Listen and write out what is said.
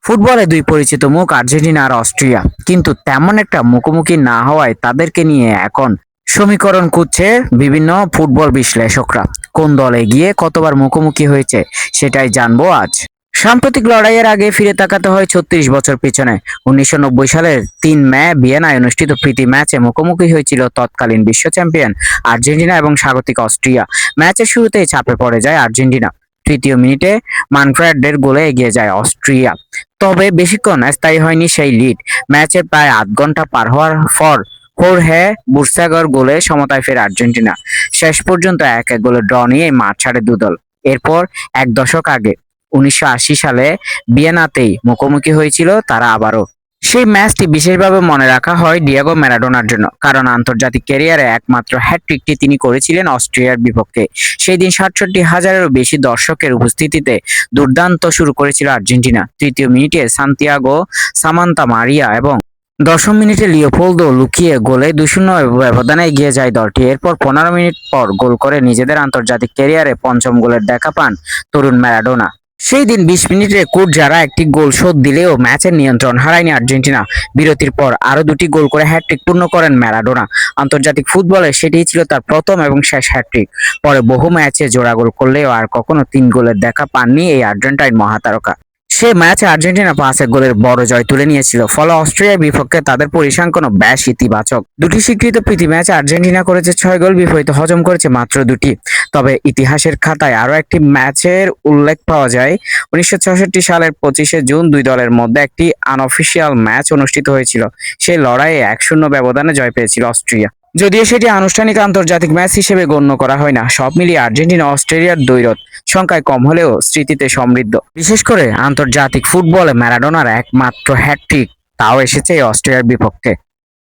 ফুটবলে দুই পরিচিত মুখ আর্জেন্টিনা আর অস্ট্রিয়া, কিন্তু তেমন একটা মুখোমুখি না হওয়ায় তাদেরকে নিয়ে এখন সমীকরণ খুঁজছে বিভিন্ন ফুটবল বিশ্লেষকরা। কোন দলে গিয়ে কতবার মুখোমুখি হয়েছে সেটাই জানবো আজ। সাম্প্রতিক লড়াইয়ের আগে ফিরে তাকাতে হয় ৩৬ বছর পিছনে। ১৯৯০ সালের ৩ মে ভিয়েনায় অনুষ্ঠিত প্রীতি ম্যাচে মুখোমুখি হয়েছিল তৎকালীন বিশ্ব চ্যাম্পিয়ন আর্জেন্টিনা এবং স্বাগতিক অস্ট্রিয়া। ম্যাচের শুরুতেই চাপে পড়ে যায় আর্জেন্টিনা। তৃতীয় মিনিটে মানফ্রেডের গোলে এগিয়ে যায় অস্ট্রিয়া। তবে বেশিক্ষণ স্থায়ী হয়নি সেই লিড। ম্যাচের প্রায় আধ ঘন্টা পার হওয়ার পর হোর্হে বুর্সাগার গোলে সমতায় ফেরে আর্জেন্টিনা। শেষ পর্যন্ত ১-১ গোলে ড্র নিয়ে মাঠ ছাড়ে দুদল। এরপর এক দশক আগে ১৯৮০ সালে ভিয়েনাতেই মুখোমুখি হয়েছিল তারা আবারও। সেই ম্যাচটি বিশেষভাবে মনে রাখা হয় ডিয়েগো ম্যারাডোনার জন্য, কারণ আন্তর্জাতিক ক্যারিয়ারে একমাত্র হ্যাটট্রিকটি তিনি করেছিলেন অস্ট্রিয়ার বিপক্ষে। সেই দিন ৬৭,০০০-এরও বেশি দর্শকের উপস্থিতিতে দুর্দান্ত শুরু করেছিল আর্জেন্টিনা। তৃতীয় মিনিটে সান্তিয়াগো সামান্তা মারিয়া এবং দশম মিনিটে লিওপোলদো লুকিয়ে গোলে ২-০ ব্যবধানে এগিয়ে যায় দলটি। এরপর ১৫ মিনিট পর গোল করে নিজেদের আন্তর্জাতিক ক্যারিয়ারে পঞ্চম গোলের দেখা পান তরুণ ম্যারাডোনা। সেই দিন ২০ মিনিটে কুটজারা একটি গোল শোধ দিলেও ম্যাচের নিয়ন্ত্রণ হারায়নি আর্জেন্টিনা। বিরতির পর আরও দুটি গোল করে হ্যাটট্রিক পূর্ণ করেন ম্যারাডোনা। আন্তর্জাতিক ফুটবলে সেটিই ছিল তার প্রথম এবং শেষ হ্যাটট্রিক। পরে বহু ম্যাচে জোড়া গোল করলেও আর কখনো ৩ গোলের দেখা পাননি এই আর্জেন্টাইন মহাতারকা। সে ম্যাচে আর্জেন্টিনা ৫-১ গোলের বড় জয় তুলে নিয়েছিল। ফলে অস্ট্রিয়ার বিপক্ষে তাদের পরিসংখ্যানও বেশ ইতিবাচক। দুটি স্বীকৃত প্রীতি ম্যাচে আর্জেন্টিনা করেছে ৬ গোল, বিপরীতে হজম করেছে মাত্র ২টি। তবে ইতিহাসের খাতায় আরও একটি ম্যাচের উল্লেখ পাওয়া যায়। ১৯৬৬ সালের ২৫শে জুন দুই দলের মধ্যে একটি আনঅফিসিয়াল ম্যাচ অনুষ্ঠিত হয়েছিল। সেই লড়াইয়ে ১-০ ব্যবধানে জয় পেয়েছিল অস্ট্রিয়া। যদিও সেটি আনুষ্ঠানিক আন্তর্জাতিক ম্যাচ হিসেবে গণ্য করা হয় না। সব মিলিয়ে আর্জেন্টিনা অস্ট্রেলিয়ার দ্বৈরথ সংখ্যায় কম হলেও স্মৃতিতে সমৃদ্ধ। বিশেষ করে আন্তর্জাতিক ফুটবলে ম্যারাডোনার একমাত্র হ্যাটট্রিক, তাও এসেছে অস্ট্রিয়ার বিপক্ষে।